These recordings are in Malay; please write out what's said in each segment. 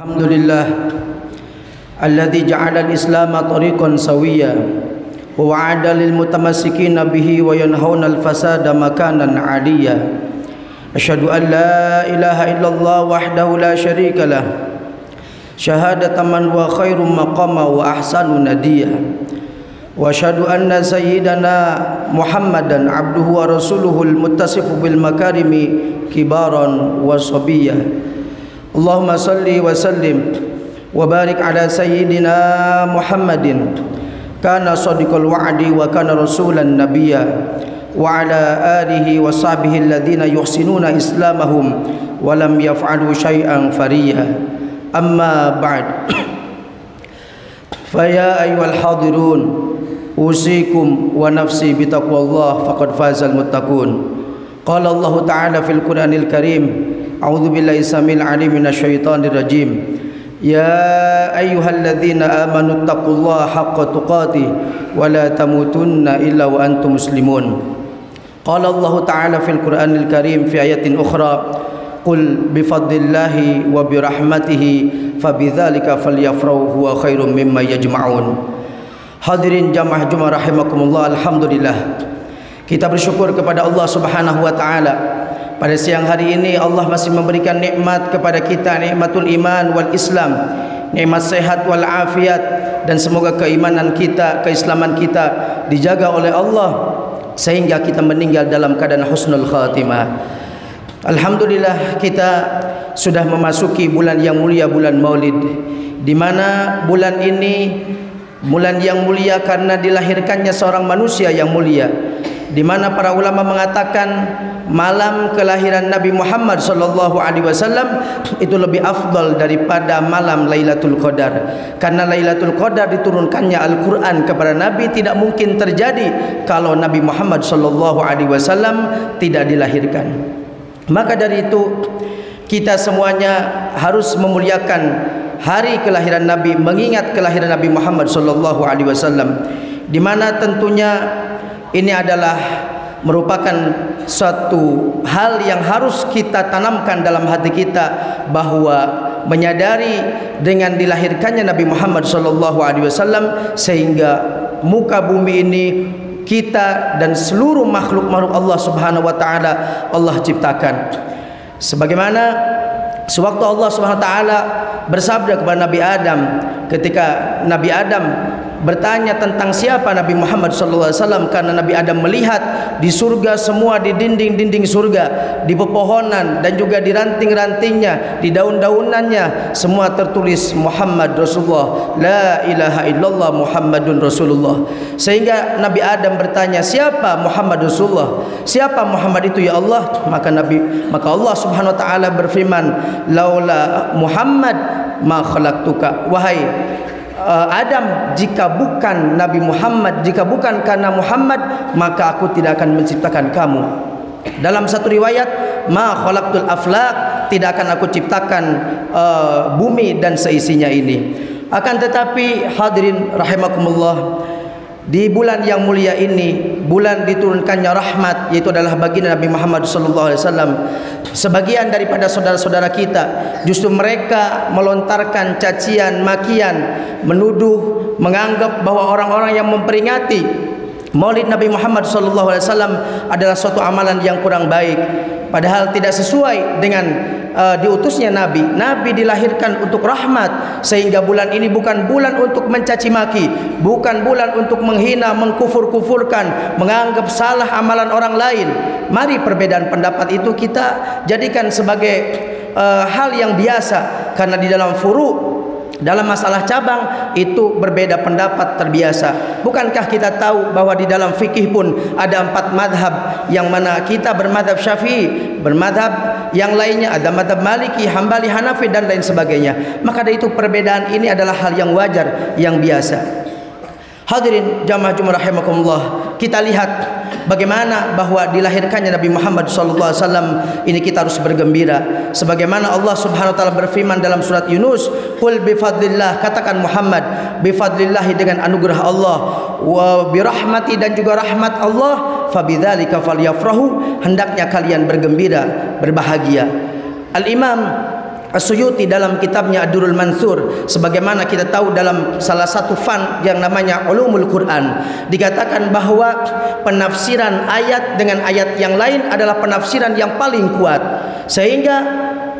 Alhamdulillah alladzi ja'ala al-islama tariqan sawiyya wa wa'ada lil mutamassikina bihi wa yanhauna al-fasada makanan 'aliyya. Asyhadu an la ilaha illallah wahdahu la syarika lah syahadatan man wa khairum maqama wa ahsanu nadiyya. Wa asyhadu anna sayyidana Muhammadan abduhu wa rasuluhul muttasifu bil makarimi kibaran wa sabiyya. Allahumma salli wa sallim wa barik ala sayyidina Muhammadin kana sadiqal wa'di wa kana rasulan nabiyya wa ala alihi wa sahbihi alladhina yuhsinuna islamahum wa lam yaf'alu syai'an fariyya. Amma ba'd. Fa ya ayyuhal hadirun usikum wa nafsi bitaqwallah faqad fazal muttaqun. Qala Allah ta'ala fil Qur'anil Karim, a'udzu billahi samil alim minasyaitonir rajim. Ya ayyuhalladzina amanu taqullaha haqqa tuqatih wa la tamutunna illa wa antum muslimun. Qala Allah ta'ala fil Qur'anil Karim fi ayatin ukhra, qul bifadlillahi wa birahmatihi fabidzalika falyafrahu huwa khairum mimma yajma'un. Hadirin jamaah Jumat rahimakumullah, alhamdulillah kita bersyukur kepada Allah Subhanahu wa taala. Pada siang hari ini Allah masih memberikan nikmat kepada kita, nikmatul iman wal Islam, nikmat sehat wal afiat, dan semoga keimanan kita, keislaman kita dijaga oleh Allah sehingga kita meninggal dalam keadaan husnul khatimah. Alhamdulillah kita sudah memasuki bulan yang mulia, bulan Maulid, di mana bulan ini bulan yang mulia karena dilahirkannya seorang manusia yang mulia, di mana para ulama mengatakan malam kelahiran Nabi Muhammad sallallahu alaihi wasallam itu lebih afdal daripada malam Lailatul Qadar, karena Lailatul Qadar diturunkannya Al-Qur'an kepada Nabi tidak mungkin terjadi kalau Nabi Muhammad sallallahu alaihi wasallam tidak dilahirkan. Maka dari itu kita semuanya harus memuliakan hari kelahiran Nabi, mengingat kelahiran Nabi Muhammad sallallahu alaihi wasallam, di mana tentunya ini adalah merupakan suatu hal yang harus kita tanamkan dalam hati kita, bahwa menyadari dengan dilahirkannya Nabi Muhammad sallallahu alaihi wasallam sehingga muka bumi ini kita dan seluruh makhluk-makhluk Allah Subhanahu wa taala Allah ciptakan. Sebagaimana sewaktu Allah Subhanahu wa taala bersabda kepada Nabi Adam, ketika Nabi Adam bertanya tentang siapa Nabi Muhammad SAW, karena Nabi Adam melihat di surga semua, di dinding-dinding surga, di pepohonan dan juga di ranting-rantingnya, di daun-daunannya semua tertulis Muhammad Rasulullah, la ilaha illallah Muhammadun Rasulullah. Sehingga Nabi Adam bertanya, siapa Muhammad Rasulullah, siapa Muhammad itu ya Allah? Maka Allah Subhanahu wa taala berfirman, laula Muhammad ma khalaqtuka, wahai Adam, jika bukan Nabi Muhammad, jika bukan karena Muhammad, maka aku tidak akan menciptakan kamu. Dalam satu riwayat, ma khalaqtul aflaq, tidak akan aku ciptakan bumi dan seisinya ini. Akan tetapi hadirin rahimakumullah, di bulan yang mulia ini, bulan diturunkannya rahmat, yaitu adalah baginda Nabi Muhammad SAW, sebagian daripada saudara-saudara kita justru mereka melontarkan cacian, makian, menuduh, menganggap bahwa orang-orang yang memperingati Maulid Nabi Muhammad SAW adalah suatu amalan yang kurang baik, padahal tidak sesuai dengan diutusnya Nabi. Nabi dilahirkan untuk rahmat, sehingga bulan ini bukan bulan untuk mencaci maki, bukan bulan untuk menghina, mengkufur-kufurkan, menganggap salah amalan orang lain. Mari perbedaan pendapat itu kita jadikan sebagai hal yang biasa, karena di dalam furu', dalam masalah cabang itu berbeda pendapat terbiasa. Bukankah kita tahu bahwa di dalam fikih pun ada 4 madhab, yang mana kita bermadhab Syafi'i, bermadhab yang lainnya ada madhab Maliki, Hambali, Hanafi dan lain sebagainya. Maka dari itu perbedaan ini adalah hal yang wajar, yang biasa. Hadirin jamaah Jumat rahimakumullah, kita lihat bagaimana bahwa dilahirkannya Nabi Muhammad SAW ini kita harus bergembira. Sebagaimana Allah Subhanahu wa taala berfirman dalam surat Yunus, qul bifadlillah, katakan Muhammad, bifadlillah dengan anugerah Allah, wa birahmati dan juga rahmat Allah, fabidzalika falyafrahu, hendaknya kalian bergembira, berbahagia. Al-Imam As-Suyuti dalam kitabnya Ad-Durrul Mansur, sebagaimana kita tahu dalam salah satu fan yang namanya Ulumul Quran, dikatakan bahwa penafsiran ayat dengan ayat yang lain adalah penafsiran yang paling kuat. Sehingga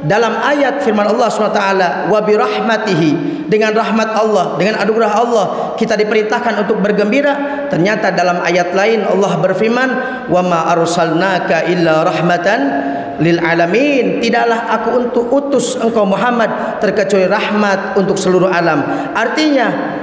dalam ayat firman Allah SWT, wa birahmatihi, dengan rahmat Allah, dengan anugerah Allah kita diperintahkan untuk bergembira. Ternyata dalam ayat lain Allah berfirman, wa ma arsalnaka illa rahmatan lil alamin, tidaklah aku untuk utus engkau Muhammad terkecuali rahmat untuk seluruh alam. Artinya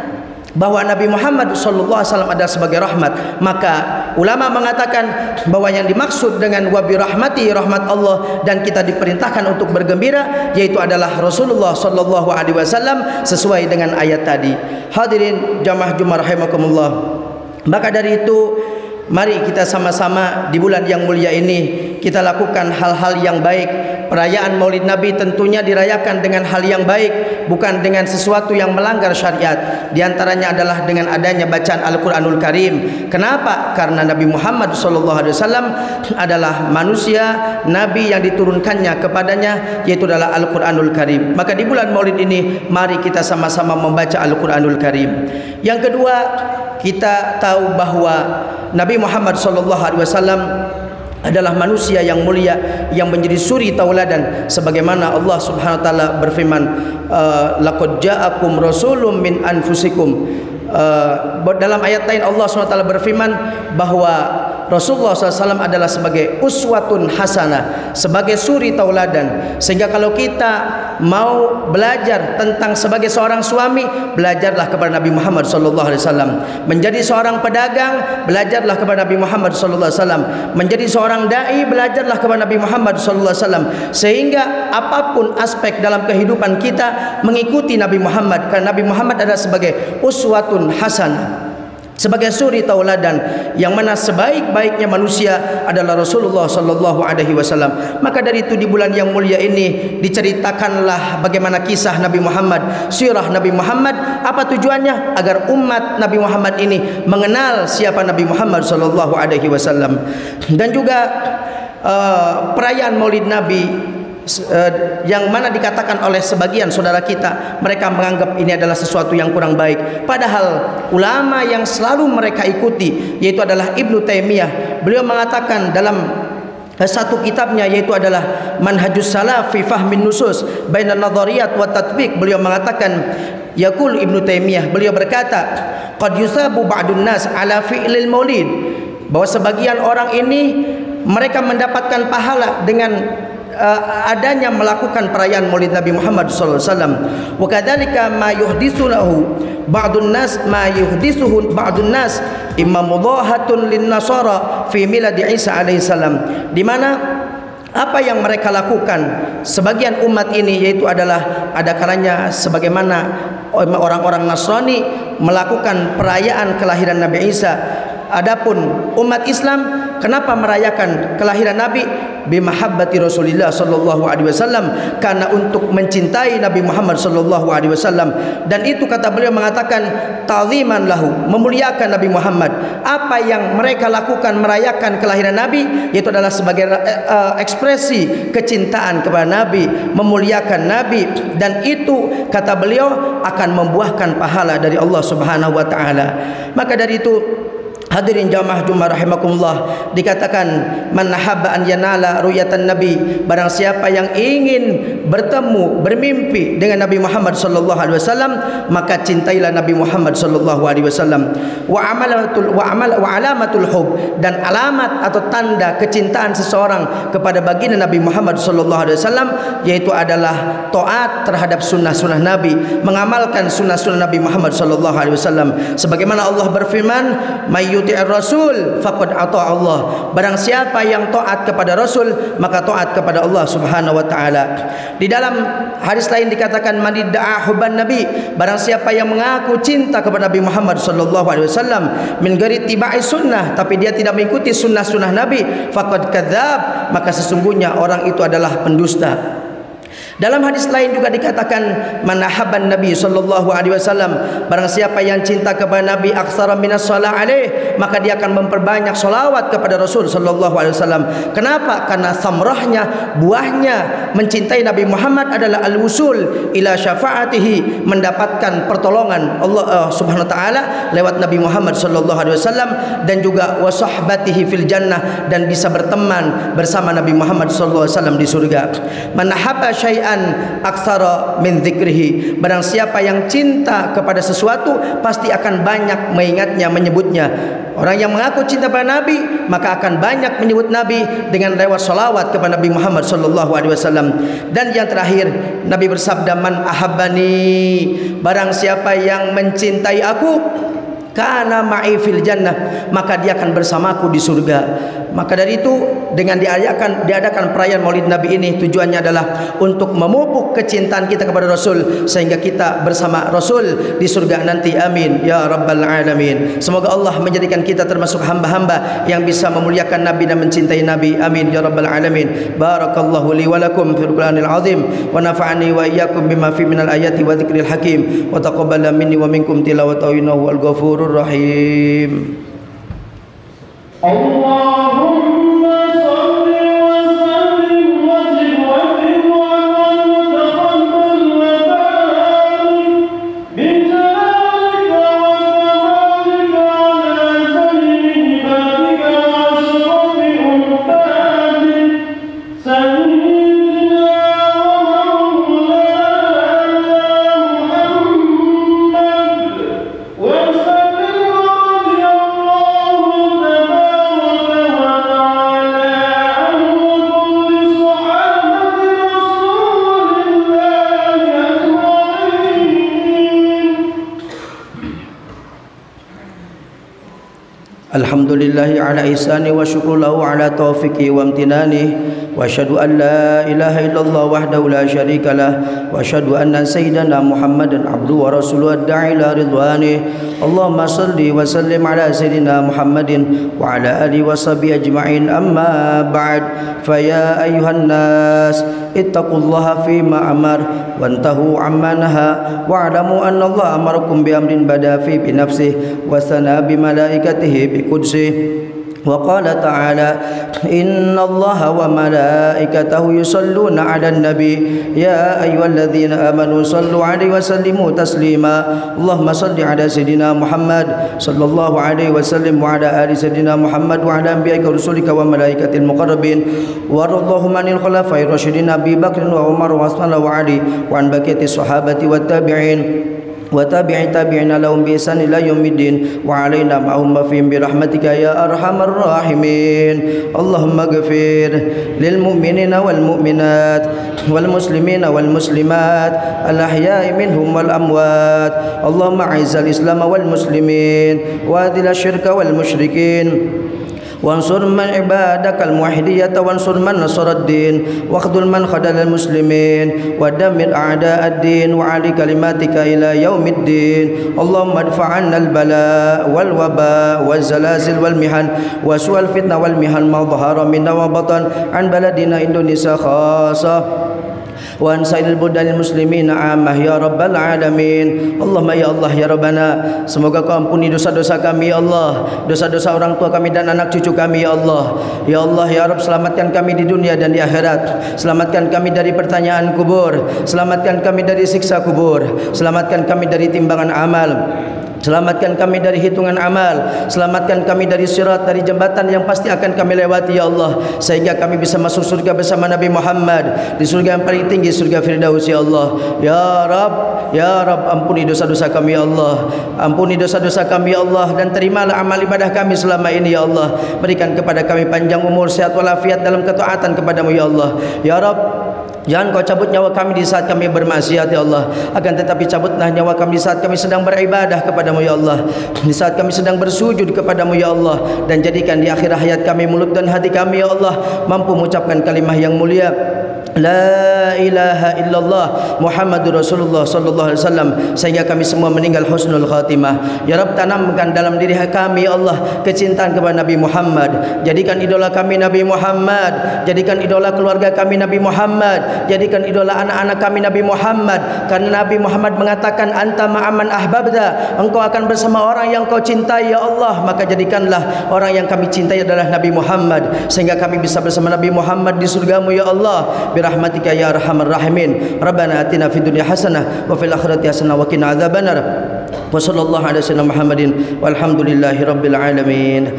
bahwa Nabi Muhammad sallallahu alaihi wasallam adalah sebagai rahmat. Maka ulama mengatakan bahwa yang dimaksud dengan wa bi rahmati, rahmat Allah, dan kita diperintahkan untuk bergembira, yaitu adalah Rasulullah sallallahu alaihi wasallam sesuai dengan ayat tadi. Hadirin jamaah Jumat rahimakumullah. Maka dari itu, mari kita sama-sama di bulan yang mulia ini kita lakukan hal-hal yang baik. Perayaan Maulid Nabi tentunya dirayakan dengan hal yang baik, bukan dengan sesuatu yang melanggar syariat. Di antaranya adalah dengan adanya bacaan Al-Quranul Karim. Kenapa? Karena Nabi Muhammad SAW adalah manusia, Nabi yang diturunkannya kepadanya, yaitu adalah Al-Quranul Karim. Maka di bulan Maulid ini mari kita sama-sama membaca Al-Quranul Karim. Yang kedua, kita tahu bahwa Nabi Muhammad SAW adalah manusia yang mulia, yang menjadi suri tauladan, sebagaimana Allah Subhanahu wa taala berfirman, laqad ja'akum rasulun min anfusikum. Dalam ayat lain Allah SWT berfirman bahwa Rasulullah SAW adalah sebagai uswatun hasanah, sebagai suri tauladan. Sehingga kalau kita mau belajar tentang sebagai seorang suami, belajarlah kepada Nabi Muhammad SAW. Menjadi seorang pedagang, belajarlah kepada Nabi Muhammad SAW. Menjadi seorang dai, belajarlah kepada Nabi Muhammad SAW. Sehingga apapun aspek dalam kehidupan kita mengikuti Nabi Muhammad, karena Nabi Muhammad adalah sebagai uswatun hasanah, sebagai suri tauladan, yang mana sebaik-baiknya manusia adalah Rasulullah sallallahu alaihi wasallam. Maka dari itu di bulan yang mulia ini diceritakanlah bagaimana kisah Nabi Muhammad, sirah Nabi Muhammad. Apa tujuannya? Agar umat Nabi Muhammad ini mengenal siapa Nabi Muhammad sallallahu alaihi wasallam. Dan juga perayaan Maulid Nabi yang mana dikatakan oleh sebagian saudara kita, mereka menganggap ini adalah sesuatu yang kurang baik. Padahal ulama yang selalu mereka ikuti, yaitu adalah Ibnu Taimiyah, beliau mengatakan dalam satu kitabnya, yaitu adalah Manhajus Salaf fi Fahmin Nusus Bainan Nadhariyat wa Tatbiq, beliau mengatakan, yaqul Ibnu Taimiyah, beliau berkata, qad yusabu ba'dun nas ala fi'lil maulid, bahwa sebagian orang ini mereka mendapatkan pahala dengan adanya melakukan perayaan Maulid Nabi Muhammad sallallahu alaihi wasallam. Wa kadzalika ma yuhditsuhu ba'dun nas, ma yuhditsuhu ba'dun nas imma mudahatun lin nasara fi milad Isa alaihi salam, di mana apa yang mereka lakukan sebagian umat ini, yaitu adalah ada kalanya sebagaimana orang-orang Nasrani melakukan perayaan kelahiran Nabi Isa. Adapun umat Islam, kenapa merayakan kelahiran Nabi? Bimahabbati Rasulillah sallallahu alaihi wasallam, karena untuk mencintai Nabi Muhammad sallallahu alaihi wasallam. Dan itu kata beliau mengatakan ta'ziman lahu, memuliakan Nabi Muhammad. Apa yang mereka lakukan merayakan kelahiran Nabi, yaitu adalah sebagai ekspresi kecintaan kepada Nabi, memuliakan Nabi, dan itu kata beliau akan membuahkan pahala dari Allah Subhanahu wa taala. Maka dari itu, hadirin jamaah Jumat rahimakumullah, dikatakan man nahabba an yanala ru'yatan nabi, barang siapa yang ingin bertemu, bermimpi dengan Nabi Muhammad sallallahu alaihi wasallam, maka cintailah Nabi Muhammad sallallahu alaihi wasallam. Wa alamatul hub, dan alamat atau tanda kecintaan seseorang kepada baginda Nabi Muhammad sallallahu alaihi wasallam, yaitu adalah taat terhadap sunnah-sunnah Nabi, mengamalkan sunnah-sunnah Nabi Muhammad sallallahu alaihi wasallam. Sebagaimana Allah berfirman, yuti'ir rasul faqad ata Allah, barang siapa yang taat kepada Rasul maka taat kepada Allah Subhanahu wa taala. Di dalam hadis lain dikatakan, man idda'a hubban nabi, barang siapa yang mengaku cinta kepada Nabi Muhammad sallallahu alaihi wasallam min ghairi tiba'i sunnah, tapi dia tidak mengikuti sunnah-sunnah Nabi, faqad kadzab, maka sesungguhnya orang itu adalah pendusta. Dalam hadis lain juga dikatakan, man ahabban Nabi sallallahu alaihi wasallam, barang siapa yang cinta kepada Nabi aktsara minas shalah alaih, maka dia akan memperbanyak selawat kepada Rasul sallallahu alaihi wasallam. Kenapa? Karena samrahnya, buahnya mencintai Nabi Muhammad adalah al-wusul ila syafaatihi, mendapatkan pertolongan Allah Subhanahu wa taala lewat Nabi Muhammad sallallahu alaihi wasallam, dan juga wa sahbatihi fil jannah, dan bisa berteman bersama Nabi Muhammad sallallahu alaihi wasallam di surga. Man ahabba syai'an aksara min dzikrihi, barang siapa yang cinta kepada sesuatu pasti akan banyak mengingatnya, menyebutnya. Orang yang mengaku cinta pada Nabi maka akan banyak menyebut Nabi dengan lewat salawat kepada Nabi Muhammad sallallahu alaihi wasallam. Dan yang terakhir, Nabi bersabda, man ahabbani, barang siapa yang mencintai aku, kana ma'i fil jannah, maka dia akan bersamaku di surga. Maka dari itu, dengan diadakan perayaan Maulid Nabi ini, tujuannya adalah untuk memupuk kecintaan kita kepada Rasul, sehingga kita bersama Rasul di surga nanti. Amin ya rabbal alamin. Semoga Allah menjadikan kita termasuk hamba-hamba yang bisa memuliakan Nabi dan mencintai Nabi. Amin ya rabbal alamin. Barakallahu li wa lakum fil Qur'anil azim, wa nafa'ani wa iyyakum bima fi minal ayati wa dzikril hakim, wa taqabbala minni wa minkum tilawatahu innahu wal ghafurur rahim. Allahumma salli wa sallim wa zid wa zid wa taqabbal wa barik bi jalalika wa kamalika ala sayyidi ibadika wa asrafi ummati sayyidina wa maulana Muhammad wa Alhamdulillahi ala ihsani wa syukru lahu ala taufiqi wa amtinani, wa asyhadu an la ilaha illallah wahdahu la syarika lah, wa asyhadu anna sayyidana Muhammadan abduhu wa rasuluhu ad-da'i ila ridwani. Allahumma salli wa sallim ala sayyidina Muhammadin wa ala alihi wa sahbihi ajma'in. Amma ba'd, fa ya ayyuhan nas ittaqullaha fima amar wantahu amma naha, wa'lamu anna Allah amarakum bi amrin bada fi bi nafsihi wa sana bi malaikatihi bi qudsihi. وقال تعالى إن الله وملائكته يصلون على النبي يا أيها الذين آمنوا صلوا عليه وسلموا تسليما. اللهم صل على سيدنا محمد صلى الله عليه وسلم وعلى آل سيدنا محمد وعلى أنبيائك ورسلك وملائكة المقربين، وارض اللهم عن الخلفاء الراشدين أبي بكر وعمر وعثمان وعلي وعن بقية الصحابة والتابعين وتابع تابعين لهم بإحسان إلى يوم الدين، وعلينا معهم فيهم برحمتك يا أرحم الراحمين. اللهم اغفر للمؤمنين والمؤمنات والمسلمين والمسلمات الأحياء منهم والأموات. اللهم أعز الإسلام والمسلمين وأذل الشرك والمشركين، وانصر من عبادك الموحدية، وانصر من نصر الدين، واخذل من خذل المسلمين، ودمر أعداء الدين، وعلي كلماتك إلى يوم الدين. اللهم ادفع عنا البلاء والوباء والزلازل والمحن وسوء الفتنة والمحن ما ظهر منا وبطن عن بلدنا إندونيسيا خاصة وعن سائر البلدان المسلمين عامة يا رب العالمين. Allahumma ya Allah ya Rabbana, semoga Kau ampuni dosa-dosa kami ya Allah, dosa-dosa orang tua kami dan anak cucu kami ya Allah. Ya Allah ya Rabb, selamatkan kami di dunia dan di akhirat. Selamatkan kami dari pertanyaan kubur, selamatkan kami dari siksa kubur, selamatkan kami dari timbangan amal, selamatkan kami dari hitungan amal, selamatkan kami dari sirat, dari jembatan yang pasti akan kami lewati ya Allah, sehingga kami bisa masuk surga bersama Nabi Muhammad di surga yang paling tinggi, surga Firdaus ya Allah. Ya Rabb, ampuni dosa-dosa kami ya Allah, ampuni dosa-dosa kami ya Allah, dan terimalah amal ibadah kami selama ini ya Allah. Berikan kepada kami panjang umur, sehat walafiat dalam ketaatan kepadamu ya Allah. Ya Rabb, jangan Kau cabut nyawa kami di saat kami bermaksiat ya Allah, akan tetapi cabutlah nyawa kami di saat kami sedang beribadah kepadamu ya Allah, di saat kami sedang bersujud kepadamu ya Allah, dan jadikan di akhir hayat kami mulut dan hati kami ya Allah mampu mengucapkan kalimah yang mulia La ilaha illallah Muhammadur Rasulullah sallallahu alaihi wasallam, sehingga kami semua meninggal husnul khatimah. Ya Rabb, tanamkan dalam diri kami ya Allah kecintaan kepada Nabi Muhammad. Jadikan idola kami Nabi Muhammad, jadikan idola keluarga kami Nabi Muhammad, jadikan idola anak-anak kami Nabi Muhammad. Karena Nabi Muhammad mengatakan anta ma'aman ahbabda, engkau akan bersama orang yang kau cintai ya Allah. Maka jadikanlah orang yang kami cintai adalah Nabi Muhammad, sehingga kami bisa bersama Nabi Muhammad di surgamu ya Allah. Birahmatika ya arhamar rahimin. Rabbana atina fid dunya hasanah wa fil akhirati hasanah wa qina adzabannar. Wa sallallahu ala sayyidina Muhammadin walhamdulillahi rabbil alamin.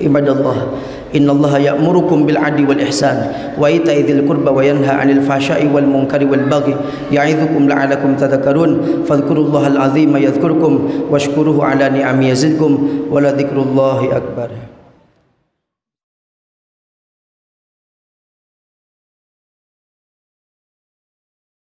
Ibadallah, innallaha ya'murukum bil 'adli wal ihsan wa ita'i dzil qurba wa yanha 'anil fahsya'i wal munkari wal baghi ya'idzukum la'allakum tadhakkarun. Fadhkurullahal 'azima yadhkurkum washkuruhu 'ala ni'amihi yazidkum wa la dzikrullahi akbar.